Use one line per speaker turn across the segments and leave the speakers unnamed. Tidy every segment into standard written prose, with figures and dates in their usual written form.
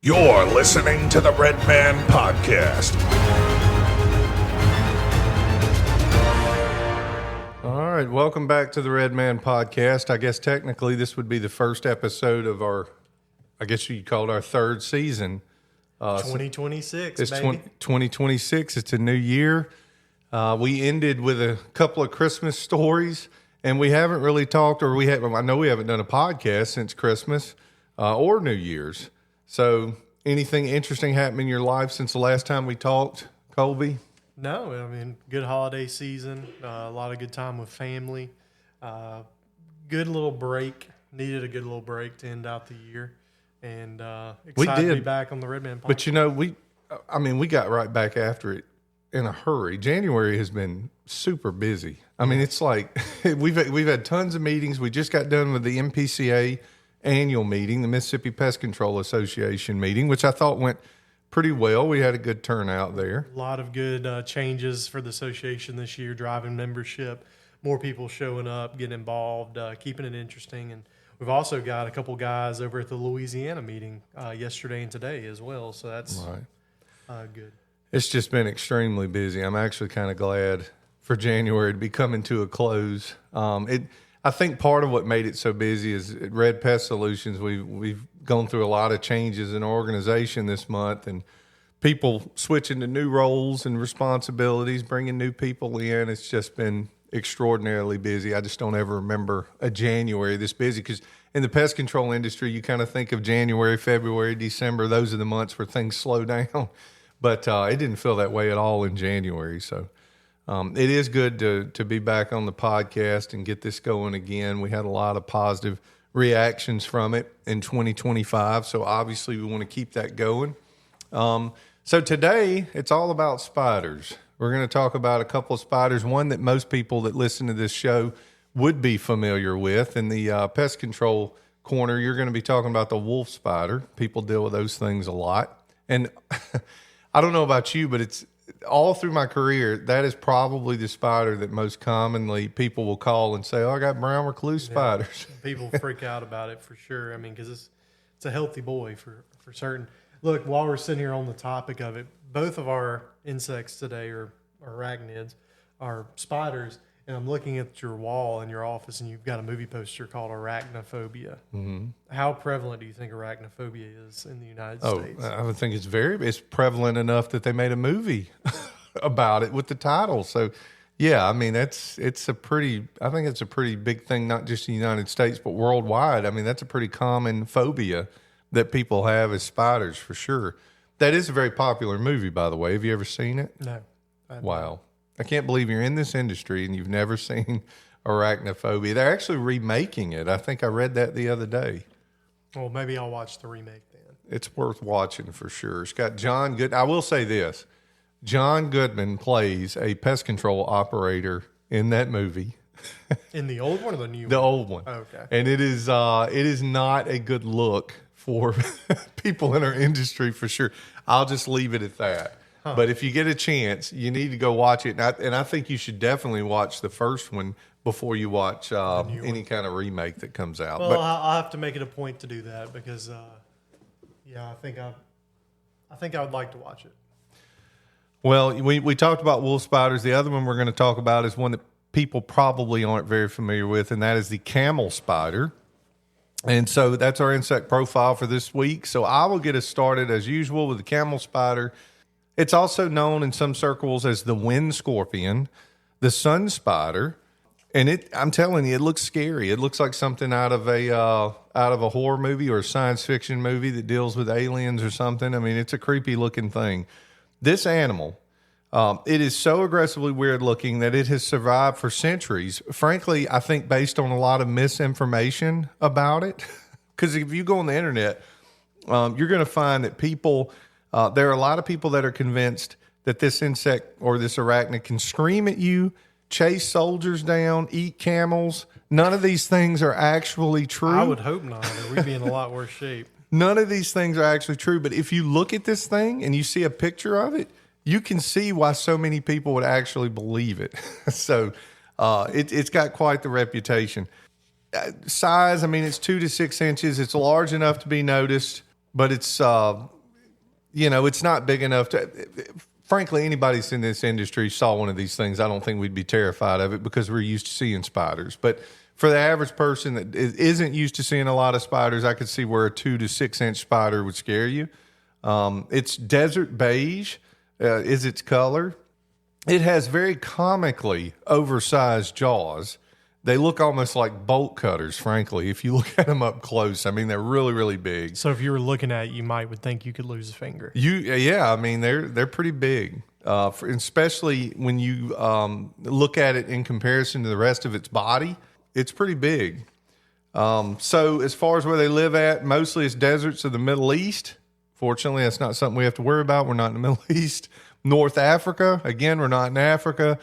You're listening to the Red Man Podcast.
All right, welcome back to the Red Man Podcast. I guess technically this would be the first episode of our, I guess you'd call it our third season.
2026,
It's
baby.
2026. It's a new year. We ended with a couple of Christmas stories, and we haven't really talked, or I know we haven't done a podcast since Christmas or New Year's. So anything interesting happened in your life since the last time we talked, Kolby?
No, I mean, good holiday season, a lot of good time with family, good little break. Needed a good little break to end out the year, and excited to be back on the Red Man Podcast.
But you know, we got right back after it in a hurry. January has been super busy. I mean, it's like we've had tons of meetings. We just got done with the MPCA annual meeting, the Mississippi Pest Control Association meeting, which I thought went pretty well. We had a good turnout there.
A lot of good changes for the association this year, driving membership, more people showing up, getting involved, keeping it interesting. And we've also got a couple guys over at the Louisiana meeting yesterday and today as well. So that's good.
It's just been extremely busy. I'm actually kind of glad for January to be coming to a close. I think part of what made it so busy is at Redd Pest Solutions, we've gone through a lot of changes in our organization this month, and people switching to new roles and responsibilities, bringing new people in. It's just been extraordinarily busy. I just don't ever remember a January this busy, because in the pest control industry, you kind of think of January, February, December. Those are the months where things slow down, but it didn't feel that way at all in January. So it is good to be back on the podcast and get this going again. We had a lot of positive reactions from it in 2025, so obviously we want to keep that going. So today, it's all about spiders. We're going to talk about a couple of spiders, one that most people that listen to this show would be familiar with. In the pest control corner, you're going to be talking about the wolf spider. People deal with those things a lot. And I don't know about you, but it's all through my career, that is probably the spider that most commonly people will call and say, "Oh, I got brown recluse spiders."
People freak out about it for sure. I mean, because it's a healthy boy for certain. Look, while we're sitting here on the topic of it, both of our insects today are arachnids, are spiders, and I'm looking at your wall in your office, and you've got a movie poster called Arachnophobia. Mm-hmm. How prevalent do you think arachnophobia is in the United States?
I would think it's prevalent enough that they made a movie about it with the title. So, yeah, I mean, I think it's a pretty big thing, not just in the United States, but worldwide. I mean, that's a pretty common phobia that people have as spiders, for sure. That is a very popular movie, by the way. Have you ever seen it?
No.
Wow. I can't believe you're in this industry and you've never seen Arachnophobia. They're actually remaking it. I think I read that the other day.
Well, maybe I'll watch the remake then.
It's worth watching for sure. It's got John Good. I will say this. John Goodman plays a pest control operator in that movie.
In the old one or the new one?
The old one.
Okay.
And it is not a good look for people in our industry, for sure. I'll just leave it at that. Huh. But if you get a chance, you need to go watch it. And I think you should definitely watch the first one before you watch any kind of remake that comes out.
Well, I'll have to make it a point to do that because, I think I would like to watch it.
Well, we talked about wolf spiders. The other one we're going to talk about is one that people probably aren't very familiar with, and that is the camel spider. And so that's our insect profile for this week. So I will get us started as usual with the camel spider. It's also known in some circles as the wind scorpion, the sun spider, and I'm telling you, it looks scary. It looks like something out of a horror movie or a science fiction movie that deals with aliens or something. I mean, it's a creepy looking thing. This animal, it is so aggressively weird looking that it has survived for centuries. Frankly, I think based on a lot of misinformation about it, because if you go on the internet, you're going to find that there are a lot of people that are convinced that this insect or this arachnid can scream at you, chase soldiers down, eat camels. None of these things are actually true.
I would hope not, or we'd be in a lot worse shape.
None of these things are actually true. But if you look at this thing and you see a picture of it, you can see why so many people would actually believe it. So it's got quite the reputation. Size, I mean, it's 2 to 6 inches. It's large enough to be noticed, but it's it's not big enough to. Frankly, anybody that's in this industry saw one of these things, I don't think we'd be terrified of it because we're used to seeing spiders. But for the average person that isn't used to seeing a lot of spiders, I could see where a 2 to 6 inch spider would scare you. It's desert beige is its color. It has very comically oversized jaws. They look almost like bolt cutters, frankly, if you look at them up close. I mean, they're really, really big.
So if you were looking at it, you would think you could lose a finger.
Yeah, I mean, they're pretty big, especially when you look at it in comparison to the rest of its body. It's pretty big. So as far as where they live at, mostly it's deserts of the Middle East. Fortunately, that's not something we have to worry about. We're not in the Middle East. North Africa, again, we're not in Africa.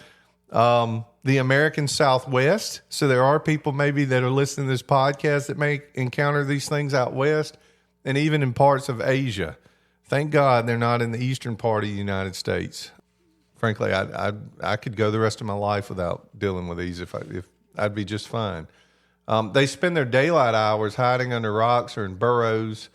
The American Southwest. So there are people maybe that are listening to this podcast that may encounter these things out west, and even in parts of Asia. Thank God they're not in the eastern part of the United States. Frankly, I could go the rest of my life without dealing with these if I'd be just fine. They spend their daylight hours hiding under rocks or in burrows.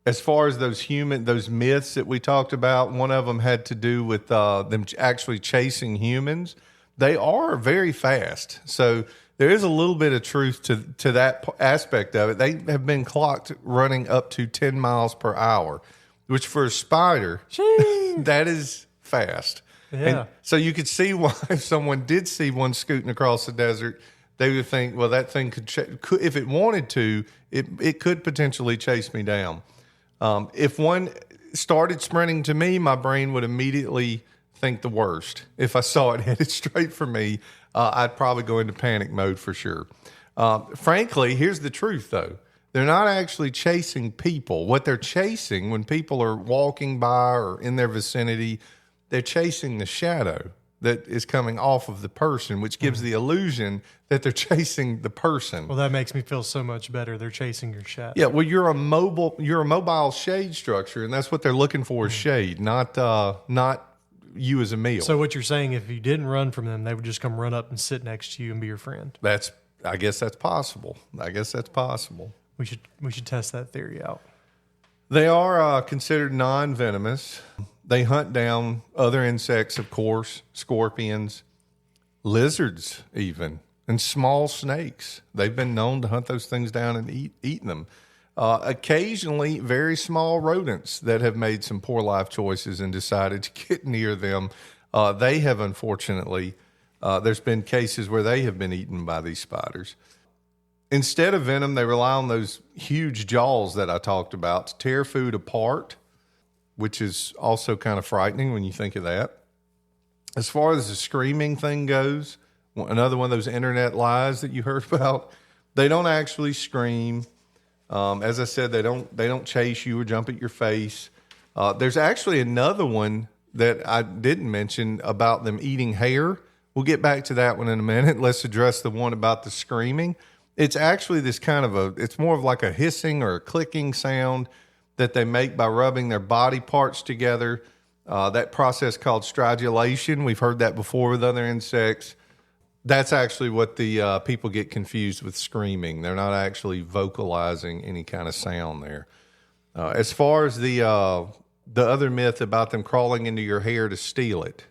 As far as those myths that we talked about, one of them had to do with them actually chasing humans. They are very fast. So there is a little bit of truth to that aspect of it. They have been clocked running up to 10 miles per hour, which for a spider, that is fast.
Yeah.
And so you could see why if someone did see one scooting across the desert, they would think, well, that thing could if it wanted to, it could potentially chase me down. If one started sprinting to me, my brain would immediately think the worst. If I saw it headed straight for me, I'd probably go into panic mode for sure. Frankly, here's the truth, though. They're not actually chasing people. What they're chasing when people are walking by or in their vicinity, they're chasing the shadow that is coming off of the person, which gives the illusion that they're chasing the person.
Well, that makes me feel so much better. They're chasing your shadow.
Yeah, well, you're a mobile shade structure, and that's what they're looking for is shade, not you as a meal.
So what you're saying, if you didn't run from them, they would just come run up and sit next to you and be your friend.
I guess that's possible.
We should test that theory out.
They are considered non-venomous. They hunt down other insects, of course, scorpions, lizards even, and small snakes. They've been known to hunt those things down and eat them. Occasionally, very small rodents that have made some poor life choices and decided to get near them. They have, unfortunately, there's been cases where they have been eaten by these spiders. Instead of venom, they rely on those huge jaws that I talked about to tear food apart, which is also kind of frightening when you think of that. As far as the screaming thing goes, another one of those internet lies that you heard about, they don't actually scream. As I said, they don't chase you or jump at your face. There's actually another one that I didn't mention about them eating hair. We'll get back to that one in a minute. Let's address the one about the screaming. It's actually this kind of it's more of like a hissing or a clicking sound that they make by rubbing their body parts together. That process called stridulation. We've heard that before with other insects. That's actually what the people get confused with screaming. They're not actually vocalizing any kind of sound there. As far as the other myth about them crawling into your hair to steal it,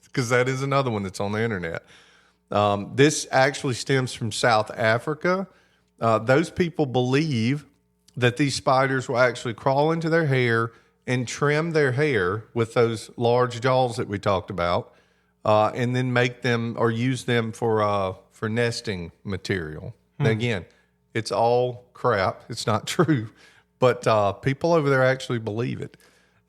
because that is another one that's on the internet. This actually stems from South Africa. Those people believe that these spiders will actually crawl into their hair and trim their hair with those large jaws that we talked about. And then make them or use them for nesting material. Now, again, it's all crap. It's not true. But people over there actually believe it.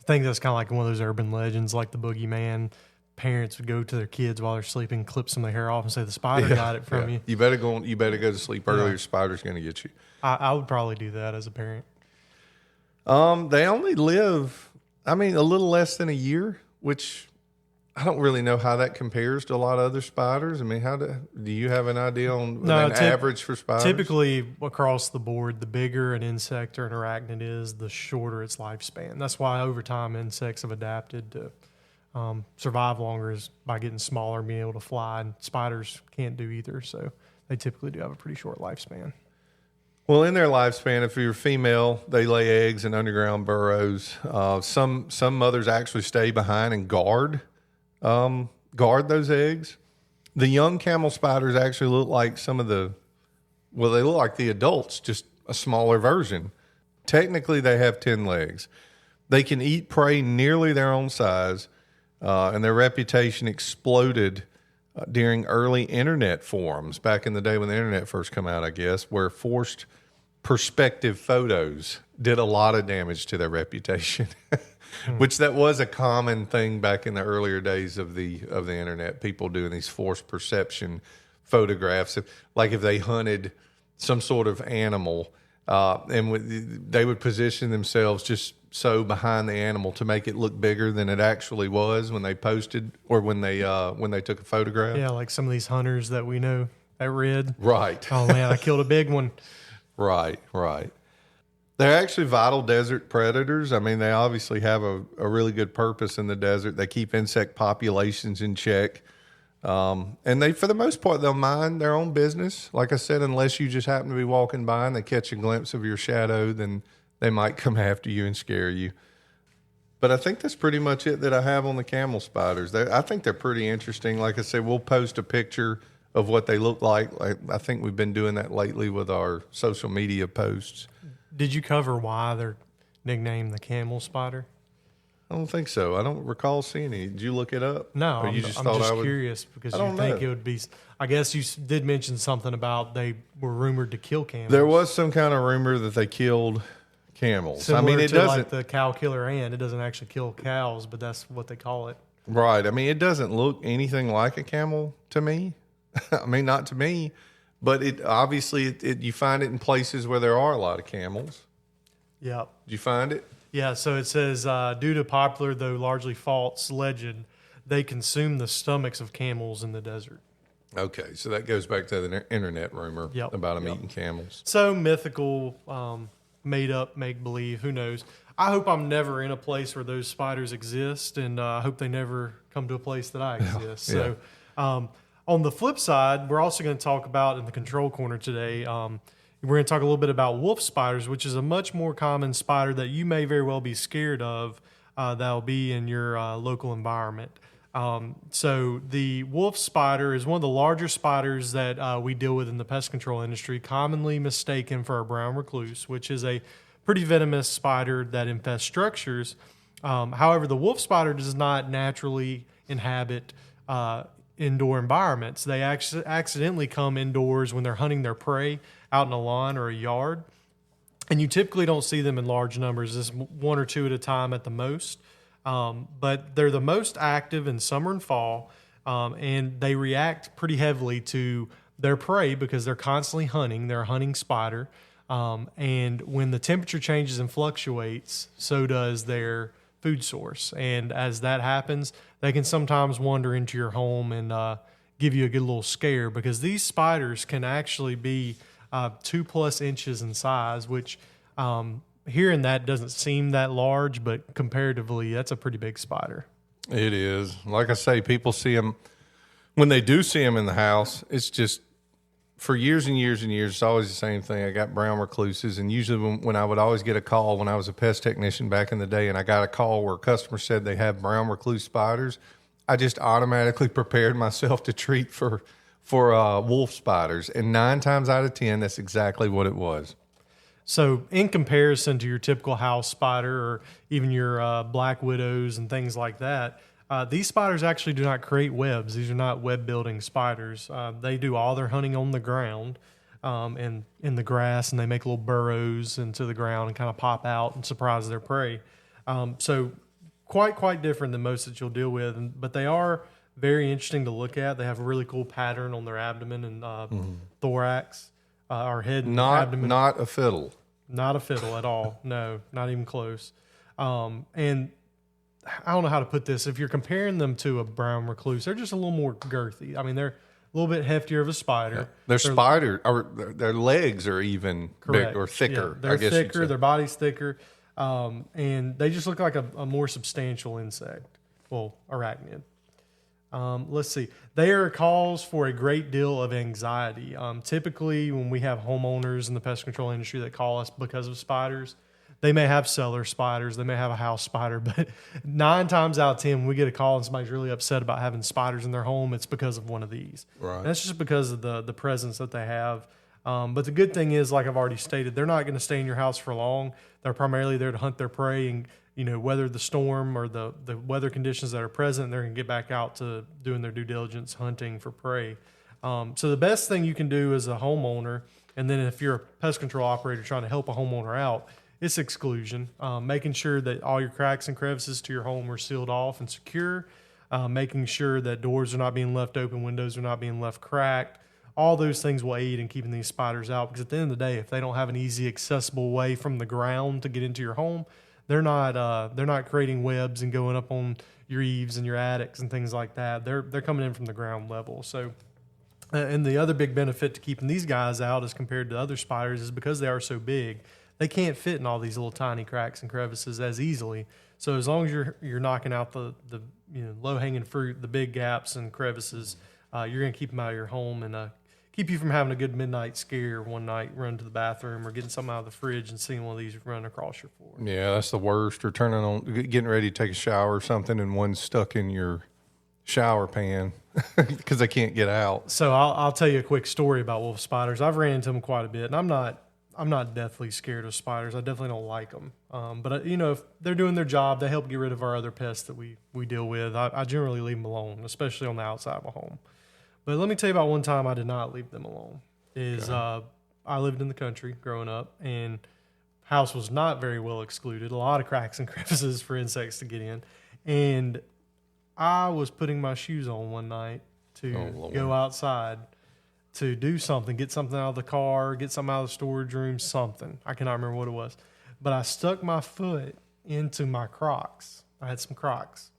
I think that's kind of like one of those urban legends, like the boogeyman. Parents would go to their kids while they're sleeping, clip some of their hair off and say, the spider got it from you.
You better go to sleep early or spider's going to get you.
I would probably do that as a parent.
They only live, a little less than a year, which I don't really know how that compares to a lot of other spiders. Do you have an idea on average for spiders? Typically,
across the board, the bigger an insect or an arachnid is, the shorter its lifespan. That's why over time insects have adapted to survive longer is by getting smaller and being able to fly. And spiders can't do either, so they typically do have a pretty short lifespan.
Well, in their lifespan, if you're female, they lay eggs in underground burrows. Some mothers actually stay behind and guard those eggs. The young camel spiders actually look like they look like the adults, just a smaller version. Technically, they have 10 legs. They can eat prey nearly their own size, and their reputation exploded during early internet forums back in the day when the internet first came out, I guess, where forced perspective photos did a lot of damage to their reputation, which that was a common thing back in the earlier days of the internet. People doing these forced perception photographs, if they hunted some sort of animal, they would position themselves just so behind the animal to make it look bigger than it actually was when they posted or when they took a photograph.
Yeah, like some of these hunters that we know at Redd.
Right.
Oh man, I killed a big one.
Right. They're actually vital desert predators. I mean, they obviously have a really good purpose in the desert. They keep insect populations in check. And they, for the most part, they'll mind their own business. Like I said, unless you just happen to be walking by and they catch a glimpse of your shadow, then they might come after you and scare you. But I think that's pretty much it that I have on the camel spiders. I think they're pretty interesting. Like I said, we'll post a picture of what they look like. I think we've been doing that lately with our social media posts.
Did you cover why they're nicknamed the camel spider?
I don't think so. I don't recall seeing it. Did you look it up?
No,
Or
I'm
you
just
thought
curious because
I
you
don't
think
know.
it would be. I guess you did mention something about they were rumored to kill camels.
There was some kind of rumor that they killed camels.
Similar
it
to
doesn't.
like the cow killer ant. It doesn't actually kill cows, but that's what they call it.
Right. I mean, it doesn't look anything like a camel to me. I mean, not to me, but it obviously you find it in places where there are a lot of camels.
Yep.
Did you find it?
Yeah, so it says, due to popular, though largely false, legend, they consume the stomachs of camels in the desert.
Okay, so that goes back to the internet rumor about them eating camels.
So mythical, made up, make-believe, who knows. I hope I'm never in a place where those spiders exist, and I hope they never come to a place that I exist. So on the flip side, we're also going to talk about, in the control corner today, we're going to talk a little bit about wolf spiders, which is a much more common spider that you may very well be scared of that'll be in your local environment. So the wolf spider is one of the larger spiders that we deal with in the pest control industry, commonly mistaken for a brown recluse, which is a pretty venomous spider that infests structures. However, the wolf spider does not naturally inhabit indoor environments. They accidentally come indoors when they're hunting their prey out in a lawn or a yard. And you typically don't see them in large numbers, just one or two at a time at the most. But they're the most active in summer and fall, and they react pretty heavily to their prey because they're constantly hunting. They're a hunting spider. And when the temperature changes and fluctuates, so does their food source. And as that happens, they can sometimes wander into your home and give you a good little scare, because these spiders can actually be 2+ inches in size, which hearing that doesn't seem that large, but comparatively, that's a pretty big spider.
It is. Like I say, people see them, when they do see them in the house, it's just, for years and years and years, it's always the same thing. I got brown recluses, and usually when I would always get a call when I was a pest technician back in the day, and I got a call where a customer said they have brown recluse spiders, I just automatically prepared myself to treat for wolf spiders. And 9 times out of 10, that's exactly what it was.
So in comparison to your typical house spider or even your black widows and things like that, these spiders actually do not create webs. These are not web-building spiders. They do all their hunting on the ground and in the grass, and they make little burrows into the ground and kind of pop out and surprise their prey. So quite different than most that you'll deal with, but they are very interesting to look at. They have a really cool pattern on their abdomen and thorax, or head and abdomen.
Not a fiddle.
Not a fiddle at all. No, not even close. And I don't know how to put this. If you're comparing them to a brown recluse, they're just a little more girthy. I mean, they're a little bit heftier of a spider.
Their legs are even big or thicker.
Yeah, they're thicker. Their body's thicker. And they just look like a more substantial insect. Well, arachnid. Let's see. They are a cause for a great deal of anxiety. Typically, when we have homeowners in the pest control industry that call us because of spiders, they may have cellar spiders, they may have a house spider, but 9 times out of 10, when we get a call and somebody's really upset about having spiders in their home, it's because of one of these.
Right.
And that's just because of the presence that they have. But the good thing is, like I've already stated, they're not going to stay in your house for long. They're primarily there to hunt their prey and, weather the storm or the weather conditions that are present. They're going to get back out to doing their due diligence, hunting for prey. So the best thing you can do as a homeowner, and then if you're a pest control operator trying to help a homeowner out, it's exclusion, making sure that all your cracks and crevices to your home are sealed off and secure, making sure that doors are not being left open, windows are not being left cracked. All those things will aid in keeping these spiders out, because at the end of the day, if they don't have an easy, accessible way from the ground to get into your home, they're not creating webs and going up on your eaves and your attics and things like that. They're coming in from the ground level. So, and the other big benefit to keeping these guys out as compared to other spiders is because they are so big, they can't fit in all these little tiny cracks and crevices as easily. So as long as you're knocking out the low hanging fruit, the big gaps and crevices, you're going to keep them out of your home and keep you from having a good midnight scare one night, run to the bathroom or getting something out of the fridge and seeing one of these run across your floor.
Yeah, that's the worst. Or getting ready to take a shower or something, and one's stuck in your shower pan because they can't get out.
So I'll tell you a quick story about wolf spiders. I've ran into them quite a bit, and I'm not deathly scared of spiders. I definitely don't like them. But if they're doing their job, they help get rid of our other pests that we deal with. I generally leave them alone, especially on the outside of a home. But let me tell you about one time I did not leave them alone. I lived in the country growing up, and house was not very well excluded. A lot of cracks and crevices for insects to get in. And I was putting my shoes on one night to go outside to do something, get something out of the car, get something out of the storage room, something. I cannot remember what it was. But I stuck my foot into my Crocs. I had some Crocs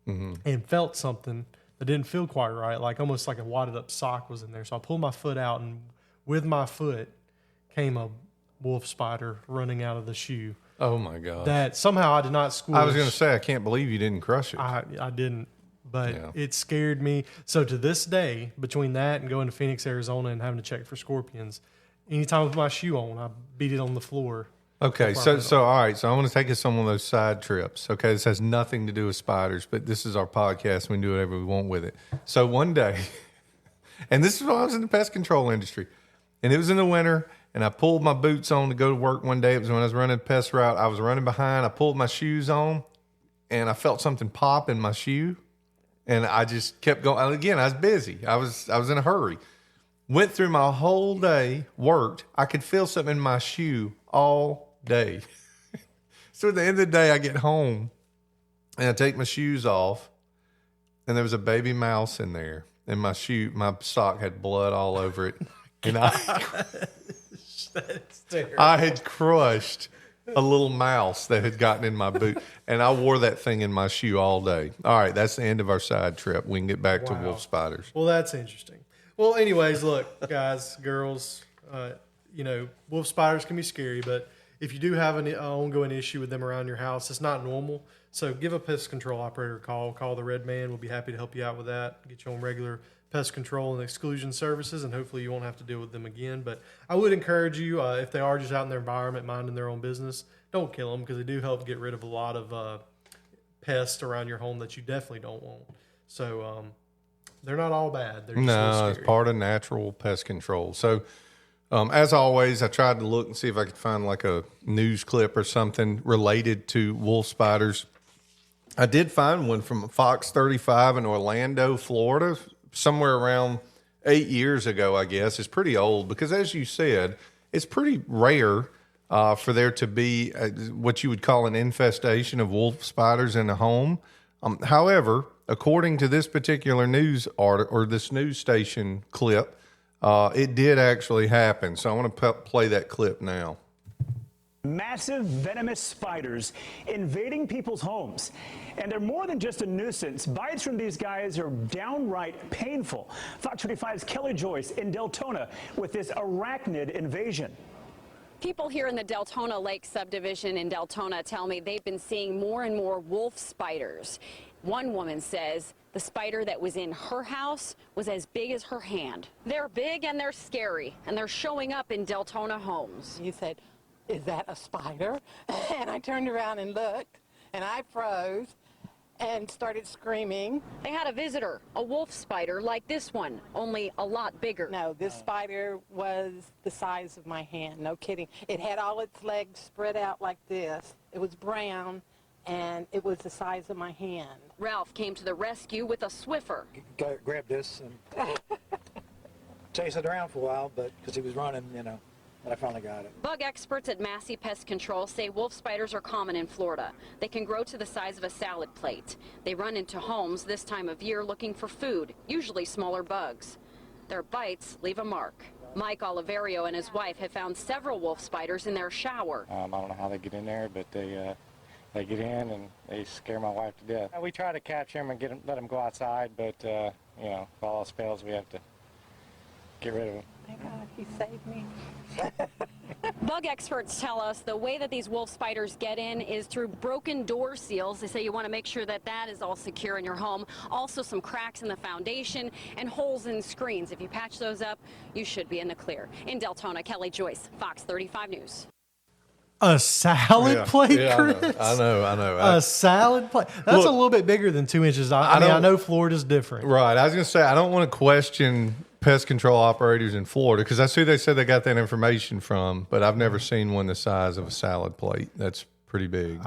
and felt something that didn't feel quite right, almost like a wadded up sock was in there. So I pulled my foot out, and with my foot came a wolf spider running out of the shoe.
Oh my God.
That somehow I did not squish.
I was going to say, I can't believe you didn't crush it.
I didn't. But it scared me. So to this day, between that and going to Phoenix, Arizona and having to check for scorpions, anytime I put my shoe on, I beat it on the floor.
Okay, so all right, so I want to take us on one of those side trips. Okay, this has nothing to do with spiders, but this is our podcast. We can do whatever we want with it. So one day, and this is when I was in the pest control industry, and it was in the winter, and I pulled my boots on to go to work one day. It was when I was running a pest route. I was running behind. I pulled my shoes on, and I felt something pop in my shoe. And I just kept going. And again, I was busy. I was in a hurry. Went through my whole day, worked. I could feel something in my shoe all day. So at the end of the day, I get home and I take my shoes off, and there was a baby mouse in there. And my sock had blood all over it. And I had crushed a little mouse that had gotten in my boot, and I wore that thing in my shoe all day. All right, that's the end of our side trip. We can get back to wolf spiders.
Well, that's interesting. Well, anyways, look, guys, girls, wolf spiders can be scary, but if you do have an ongoing issue with them around your house, it's not normal. So give a pest control operator a call. Call the Red Man. We'll be happy to help you out with that. Get you on regular pest control and exclusion services, and hopefully you won't have to deal with them again. But I would encourage you, if they are just out in their environment, minding their own business, don't kill them, because they do help get rid of a lot of pests around your home that you definitely don't want. So they're not all bad. They're just
it's part of natural pest control. So as always, I tried to look and see if I could find like a news clip or something related to wolf spiders. I did find one from Fox 35 in Orlando, Florida, somewhere around 8 years ago, I guess. It's pretty old because, as you said, it's pretty rare for there to be what you would call an infestation of wolf spiders in a home. However, according to this particular news article or this news station clip, it did actually happen. So I want to play that clip now.
Massive venomous spiders invading people's homes. And they're more than just a nuisance. Bites from these guys are downright painful. Fox 25's Kelly Joyce in Deltona with this arachnid invasion.
People here in the Deltona Lake subdivision in Deltona tell me they've been seeing more and more wolf spiders. One woman says the spider that was in her house was as big as her hand. They're big and they're scary, and they're showing up in Deltona homes.
He said, "Is that a spider?" And I turned around and looked, and I froze and started screaming.
They had a visitor, a wolf spider like this one, only a lot bigger.
No, this spider was the size of my hand, no kidding. It had all its legs spread out like this. It was brown, and it was the size of my hand.
Ralph came to the rescue with a Swiffer.
Grabbed this and chased it around for a while, but because he was running, but I finally got it.
Bug experts at Massey Pest Control say wolf spiders are common in Florida. They can grow to the size of a salad plate. They run into homes this time of year looking for food, usually smaller bugs. Their bites leave a mark. Mike Oliverio and his wife have found several wolf spiders in their shower.
I don't know how they get in there, but they get in and they scare my wife to death. We try to capture them and let them go outside, but if all else fails, we have to get rid of them.
Thank God he saved me.
Bug experts tell us the way that these wolf spiders get in is through broken door seals. They say you want to make sure that that is all secure in your home. Also some cracks in the foundation and holes in screens. If you patch those up, you should be in the clear. In Deltona, Kelly Joyce, Fox 35 News.
A salad plate, Chris?
I know.
A salad plate. That's a little bit bigger than 2 inches. I mean, I know Florida's different.
Right. I was going to say, I don't want to question pest control operators in Florida because that's who they said they got that information from, but I've never seen one the size of a salad plate. That's pretty big.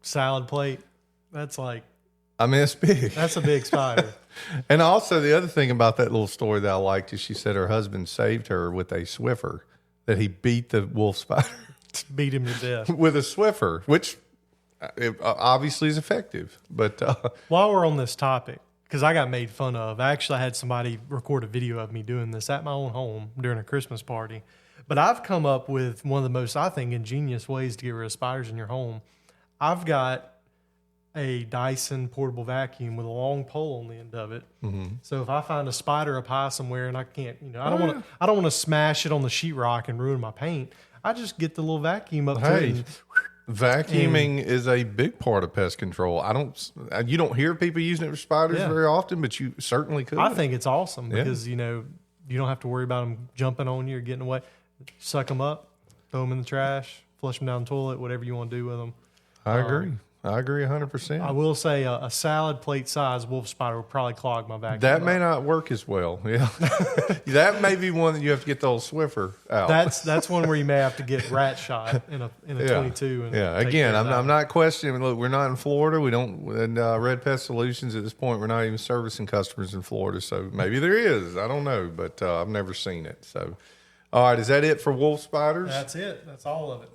Salad plate, that's like,
it's big.
that's a big spider.
And also the other thing about that little story that I liked is she said her husband saved her with a Swiffer, that he beat the wolf spider.
Beat him to death.
With a Swiffer, which obviously is effective. But
while we're on this topic, because I got made fun of, I actually had somebody record a video of me doing this at my own home during a Christmas party. But I've come up with one of the most, I think, ingenious ways to get rid of spiders in your home. I've got a Dyson portable vacuum with a long pole on the end of it. Mm-hmm. So if I find a spider up high somewhere and I can't, I don't want to smash it on the sheetrock and ruin my paint. I just get the little vacuum up to it.
Vacuuming is a big part of pest control. You don't hear people using it for spiders very often, but you certainly could.
I think it's awesome because, you don't have to worry about them jumping on you or getting away. Suck them up, throw them in the trash, flush them down the toilet, whatever you want to do with them.
I agree. I agree 100%.
I will say a salad plate size wolf spider would probably clog my vacuum.
That may not work as well. Yeah, that may be one that you have to get the old Swiffer out.
That's one where you may have to get rat shot in a 22. And
again, I'm not questioning. Look, we're not in Florida. We don't. And Redd Pest Solutions at this point, we're not even servicing customers in Florida. So maybe there is. I don't know, but I've never seen it. So, all right, is that it for wolf spiders?
That's it. That's all of it.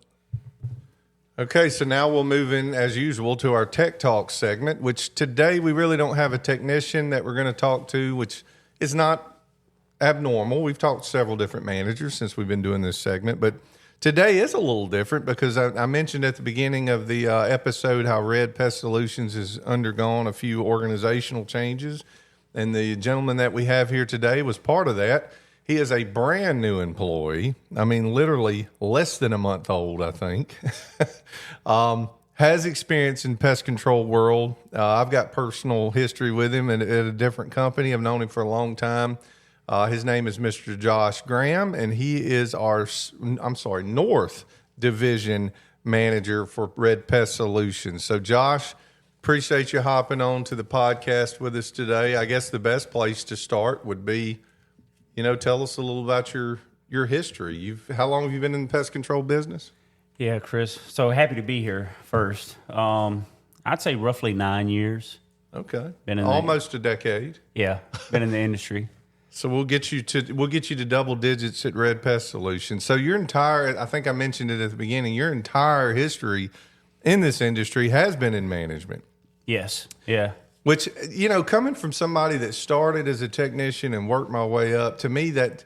Okay, so now we'll move in, as usual, to our Tech Talk segment, which today we really don't have a technician that we're going to talk to, which is not abnormal. We've talked to several different managers since we've been doing this segment, but today is a little different because I mentioned at the beginning of the episode how Redd Pest Solutions has undergone a few organizational changes, and the gentleman that we have here today was part of that. He is a brand new employee. Literally less than a month old, I think. Has experience in pest control world. I've got personal history with him at a different company. I've known him for a long time. His name is Mr. Josh Graham, and he is our, North Division Manager for Redd Pest Solutions. So, Josh, appreciate you hopping on to the podcast with us today. I guess the best place to start would be, tell us a little about your history. How long have you been in the pest control business?
Yeah, Chris. So happy to be here first. I'd say roughly 9 years.
Okay. Been in almost a decade.
Yeah, been in the industry.
So we'll get you to double digits at Redd Pest Solutions. So your entire, I think I mentioned it at the beginning, your entire history in this industry has been in management.
Yes. Yeah.
Which, coming from somebody that started as a technician and worked my way up, to me that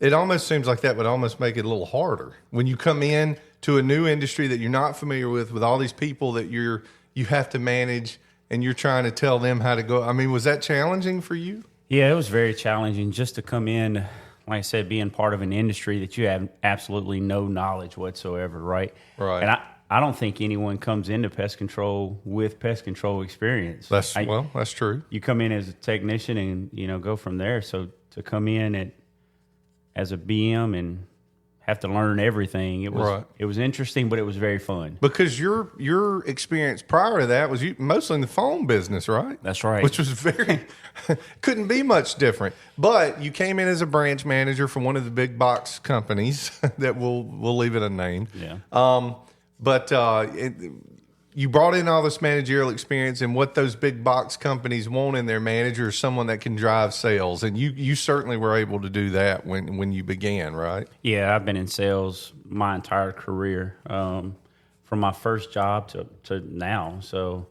it almost seems like that would almost make it a little harder when you come in to a new industry that you're not familiar with all these people that you have to manage and you're trying to tell them how to go. Was that challenging for you?
Yeah, it was very challenging just to come in. like I said, being part of an industry that you have absolutely no knowledge whatsoever, right?
Right.
And I don't think anyone comes into pest control with pest control experience.
That's true.
You come in as a technician and, go from there. So to come in as a BM and have to learn everything, it was interesting, but it was very fun.
Because your experience prior to that was mostly in the phone business, right?
That's right.
Which was couldn't be much different. But you came in as a branch manager for one of the big box companies that we'll leave it unnamed.
Yeah.
You brought in all this managerial experience, and what those big box companies want in their manager is someone that can drive sales. And you certainly were able to do that when you began, right?
Yeah, I've been in sales my entire career, from my first job to now. So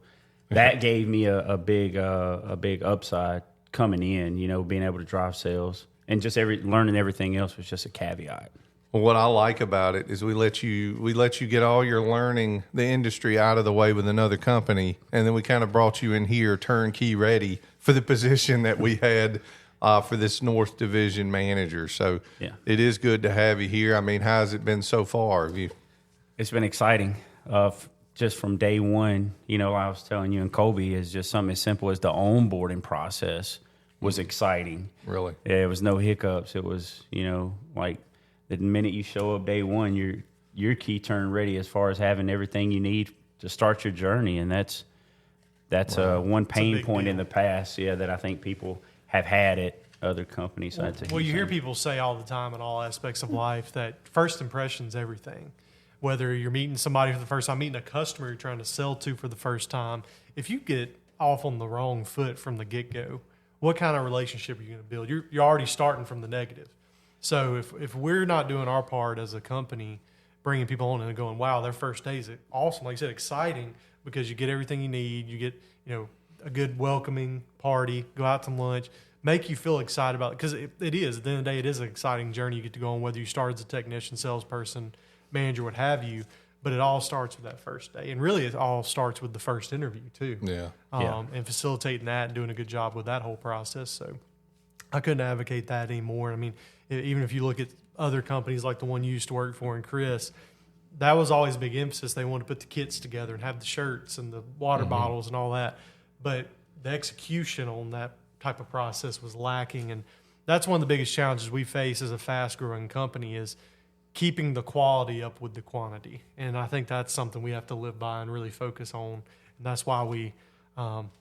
that gave me a big upside coming in, being able to drive sales, and just learning everything else was just a caveat.
Well, what I like about it is we let you get all your learning the industry out of the way with another company, and then we kind of brought you in here turnkey ready for the position that we had for this North Division manager. So It is good to have you here. I mean, how's it been so far?
It's been exciting. Just from day one, I was telling you in Kolby, is just something as simple as the onboarding process was exciting.
Really?
Yeah, it was no hiccups. It was, like, the minute you show up day one, you're key turn ready as far as having everything you need to start your journey, and that's one pain point
deal
in the past, that I think people have had at other companies.
Well, you hear people say all the time in all aspects of life that first impression's everything. Whether you're meeting somebody for the first time, meeting a customer you're trying to sell to for the first time, if you get off on the wrong foot from the get-go, what kind of relationship are you going to build? You're already starting from the negative. So if we're not doing our part as a company, bringing people on and going, wow, their first day is awesome, like you said, exciting, because you get everything you need, you get a good welcoming party, go out to lunch, make you feel excited about it, because it is, at the end of the day, it is an exciting journey you get to go on, whether you start as a technician, salesperson, manager, what have you, but it all starts with that first day. And really it all starts with the first interview too. And facilitating that and doing a good job with that whole process. So I couldn't advocate that anymore. I mean, even if you look at other companies like the one you used to work for, and Chris, that was always a big emphasis. They wanted to put the kits together and have the shirts and the water bottles and all that. But the execution on that type of process was lacking. And that's one of the biggest challenges we face as a fast-growing company, is keeping the quality up with the quantity. And I think that's something we have to live by and really focus on. And that's why we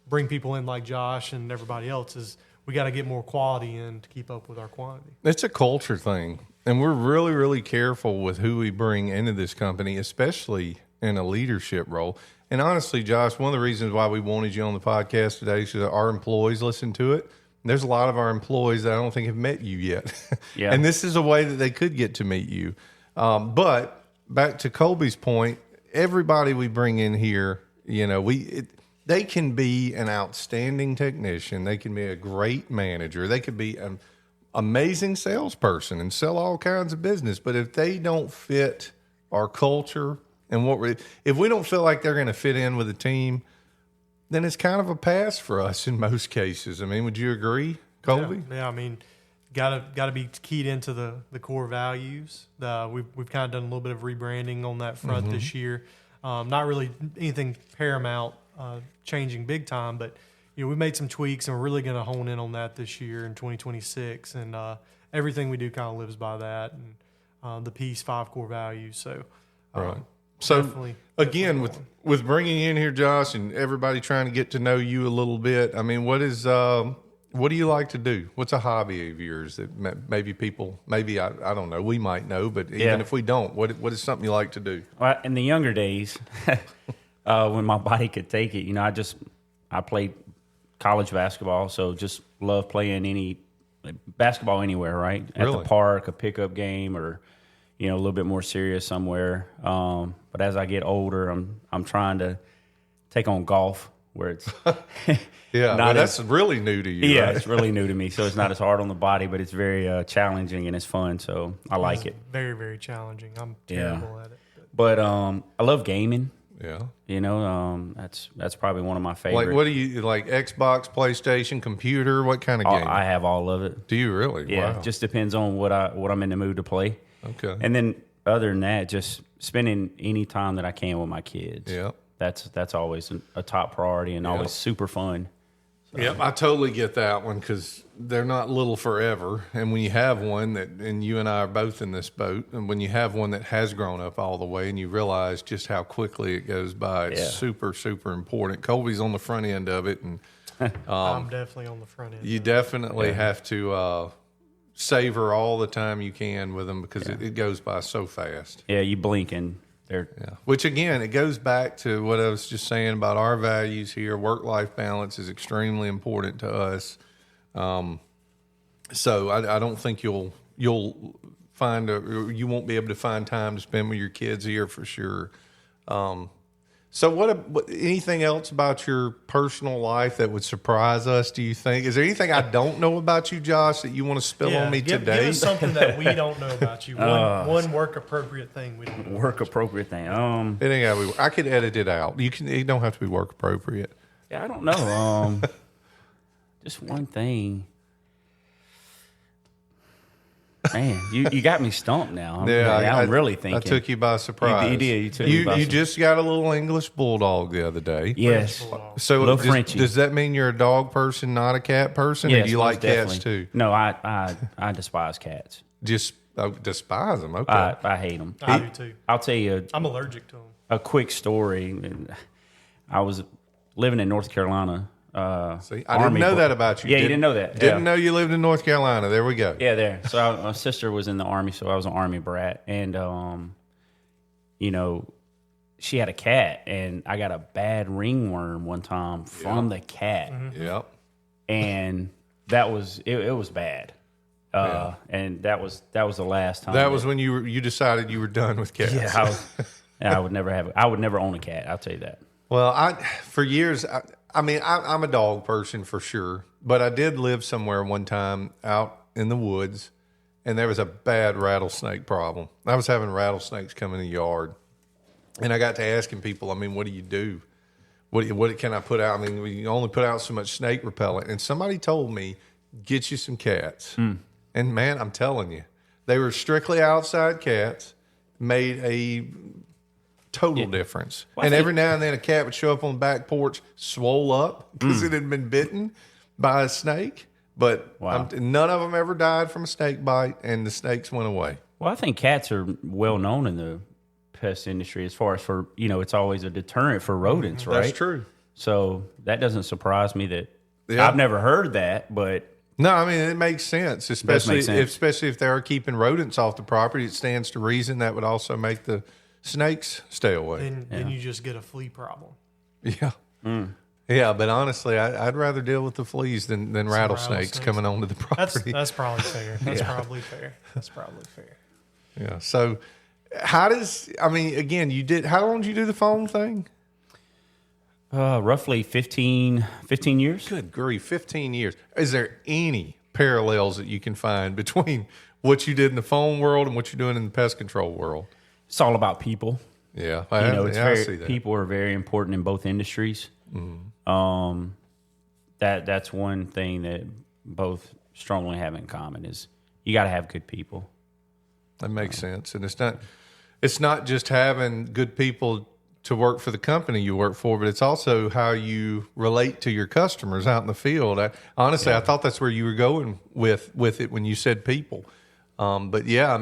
bring people in like Josh and everybody else, is we got to get more quality in to keep up with our quantity.
It's a culture thing, and we're really, really careful with who we bring into this company, especially in a leadership role. And honestly, Josh, one of the reasons why we wanted you on the podcast today is because our employees listen to it. There's a lot of our employees that I don't think have met you yet.
Yeah.
And this is a way that they could get to meet you. But back to Kolby's point, everybody we bring in here, they can be an outstanding technician. They can be a great manager. They could be an amazing salesperson and sell all kinds of business. But if they don't fit our culture and if we don't feel like they're going to fit in with the team, then it's kind of a pass for us in most cases. I mean, would you agree, Kolby?
Yeah, I mean, got to be keyed into the core values. We've kind of done a little bit of rebranding on that front this year. Not really anything paramount changing big time, but we made some tweaks, and we're really going to hone in on that this year in 2026. And everything we do kind of lives by that, and the Peace 5 core values. So,
right. So again,
definitely
with bringing in here, Josh, and everybody trying to get to know you a little bit, I mean, what do you like to do? What's a hobby of yours that maybe people, I don't know, we might know, but even if we don't, what is something you like to do?
Well, in the younger days, when my body could take it, I played college basketball, so just love playing basketball anywhere, right? At the park, a pickup game, or a little bit more serious somewhere. But as I get older, I'm trying to take on golf, where it's
that's really new to you.
Yeah,
right?
It's really new to me. So it's not as hard on the body, but it's very challenging and it's fun. So I like it.
Very, very challenging. I'm terrible at it.
But I love gaming.
Yeah.
You know, that's probably one of my favorite.
Like, what do you like? Xbox, PlayStation, computer? What kind of game?
I have all of it.
Do you really?
Yeah,
Wow.
just depends on what I'm in the mood to play.
Okay.
And then other than that, just spending any time that I can with my kids.
Yeah.
That's always a top priority and always super fun. So.
Yep, I totally get that one because they're not little forever. And when you have one and you and I are both in this boat, and when you have one that has grown up all the way and you realize just how quickly it goes by, it's super, super important. Kolby's on the front end of it. And
I'm definitely on the front end.
You definitely have to savor all the time you can with them because it goes by so fast.
Yeah, you blink and they're...
Yeah. Which, again, it goes back to what I was just saying about our values here. Work-life balance is extremely important to us. So I don't think you'll find you won't be able to find time to spend with your kids here for sure. So what anything else about your personal life that would surprise us, do you think? Is there anything I don't know about you, Josh, that you want to spill on me today?
Give us something that we don't know about you. One work-appropriate thing we don't know.
Work-appropriate thing.
It ain't gotta be, I could edit it out. It don't have to be work-appropriate.
Yeah, I don't know. Just one thing. Man, you got me stumped now. I'm really thinking.
I took you by surprise.
You did. You took me by surprise.
You just got a little English bulldog the other day.
Yes.
So
little Frenchie.
Does that mean you're a dog person, not a cat person?
Yes,
or do you like
definitely.
cats too?
No, I despise cats.
Just despise them. Okay.
I hate them.
I do too.
I'll tell you.
I'm allergic to them.
A quick story. I was living in North Carolina.
See, I didn't know that about you.
Yeah, you didn't know that.
Didn't know you lived in North Carolina. There we go.
Yeah, there. So my sister was in the Army, so I was an Army brat. And, you know, she had a cat, and I got a bad ringworm one time from the cat.
Mm-hmm. Yep.
And that was, it was bad. And that was the last time.
That was when you decided you were done with cats.
Yeah, I would never own a cat. I'll tell you that.
Well, for years, I'm a dog person for sure, but I did live somewhere one time out in the woods, and there was a bad rattlesnake problem. I was having rattlesnakes come in the yard, and I got to asking people, what do you do? What can I put out? We only put out so much snake repellent, and somebody told me, get you some cats. And man, I'm telling you, they were strictly outside cats, made a total difference. Well, and every now and then a cat would show up on the back porch, swole up because it had been bitten by a snake. But none of them ever died from a snake bite, and the snakes went away.
Well, I think cats are well known in the pest industry as far as for, it's always a deterrent for rodents, right?
That's true.
So that doesn't surprise me that I've never heard that, but...
No, it makes sense, especially if they are keeping rodents off the property. It stands to reason that would also make the snakes stay away.
Then you just get a flea problem.
Yeah. Yeah, but honestly, I'd rather deal with the fleas than rattlesnakes coming onto the property.
That's probably fair. That's probably fair.
Yeah. So how again, how long did you do the phone thing?
Roughly 15 years.
Good grief, 15 years. Is there any parallels that you can find between what you did in the phone world and what you're doing in the pest control world?
It's all about people.
Yeah,
I
see that.
People are very important in both industries. Mm-hmm. That's one thing that both strongly have in common is you got to have good people.
That makes sense, and it's not just having good people to work for the company you work for, but it's also how you relate to your customers out in the field. I thought that's where you were going with it when you said people. But yeah,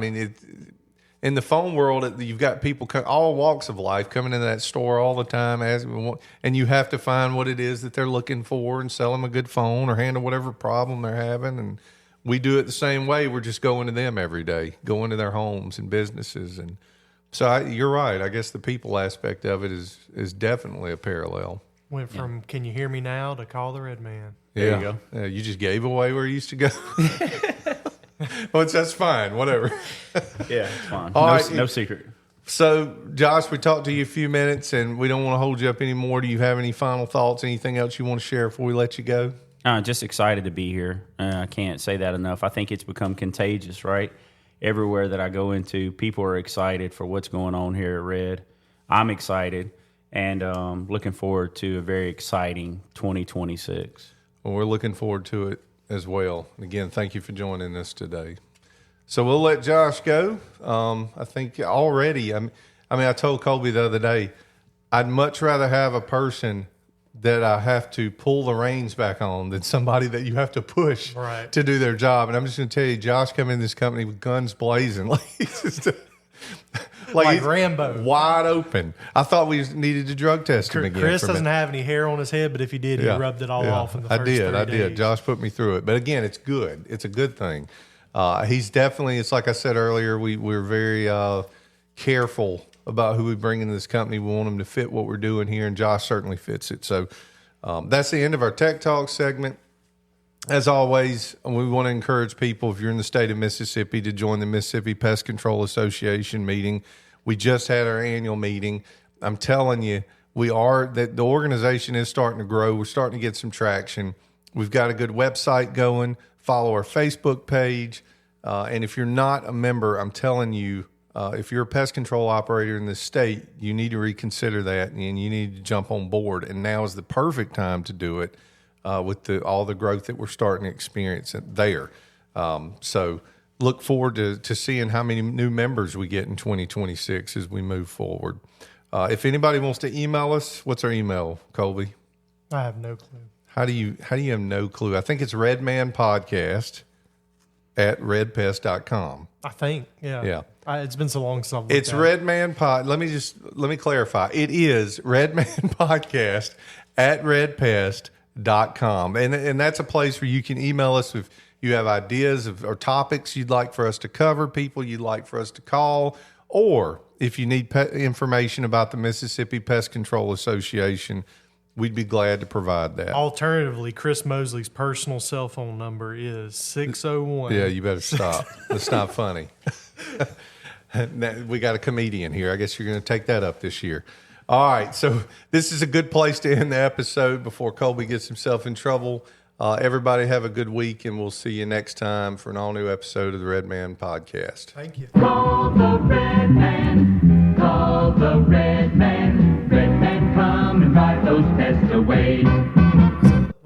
in the phone world, you've got people, all walks of life, coming into that store all the time, and you have to find what it is that they're looking for and sell them a good phone or handle whatever problem they're having. And we do it the same way. We're just going to them every day, going to their homes and businesses. And so you're right. I guess the people aspect of it is definitely a parallel.
Went from "Can you hear me now?" to "Call the Red Man."
There you go.
You just gave away where you used to go. Well, that's fine. Whatever.
Yeah, it's fine. No secret.
So, Josh, we talked to you a few minutes, and we don't want to hold you up anymore. Do you have any final thoughts? Anything else you want to share before we let you go?
Just excited to be here. I can't say that enough. I think it's become contagious, right? Everywhere that I go into, people are excited for what's going on here at Redd. I'm excited. and looking forward to a very exciting 2026.
Well, we're looking forward to it as well. Again, thank you for joining us today. So we'll let Josh go. I think already, I told Kolby the other day, I'd much rather have a person that I have to pull the reins back on than somebody that you have to push to do their job. And I'm just going to tell you, Josh came in this company with guns blazing. Like
Rambo.
Wide open. I thought we needed to drug test him again.
Chris doesn't have any hair on his head, but if he did, he rubbed it all off in the first 3 days.
I did. Josh put me through it. But again, it's good. It's a good thing. He's definitely, it's like I said earlier, we're very careful about who we bring into this company. We want them to fit what we're doing here, and Josh certainly fits it. So that's the end of our Tech Talk segment. As always, we want to encourage people, if you're in the state of Mississippi, to join the Mississippi Pest Control Association meeting. We just had our annual meeting. I'm telling you, the organization is starting to grow. We're starting to get some traction. We've got a good website going. Follow our Facebook page. And if you're not a member, I'm telling you, if you're a pest control operator in this state, you need to reconsider that, and you need to jump on board. And now is the perfect time to do it with all the growth that we're starting to experience there. So look forward to seeing how many new members we get in 2026 as we move forward. If anybody wants to email us, what's our email, Kolby?
I have no clue.
How do you have no clue? I think it's redmanpodcast@reddpest.com.
I think, yeah. It's been so long since I've looked
It's
at
Redman Pod. Let me clarify. It is redmanpodcast@reddpest.com. And that's a place where you can email us if you have ideas or topics you'd like for us to cover, people you'd like for us to call, or if you need information about the Mississippi Pest Control Association, we'd be glad to provide that.
Alternatively, Chris Mosley's personal cell phone number is 601.
Yeah, you better stop. That's not funny. We got a comedian here. I guess you're going to take that up this year. All right, so this is a good place to end the episode before Kolby gets himself in trouble. Everybody have a good week, and we'll see you next time for an all-new episode of the Red Man Podcast.
Thank you.
Call the Red Man. Call the Red Man. Red Man, come and drive those pests away.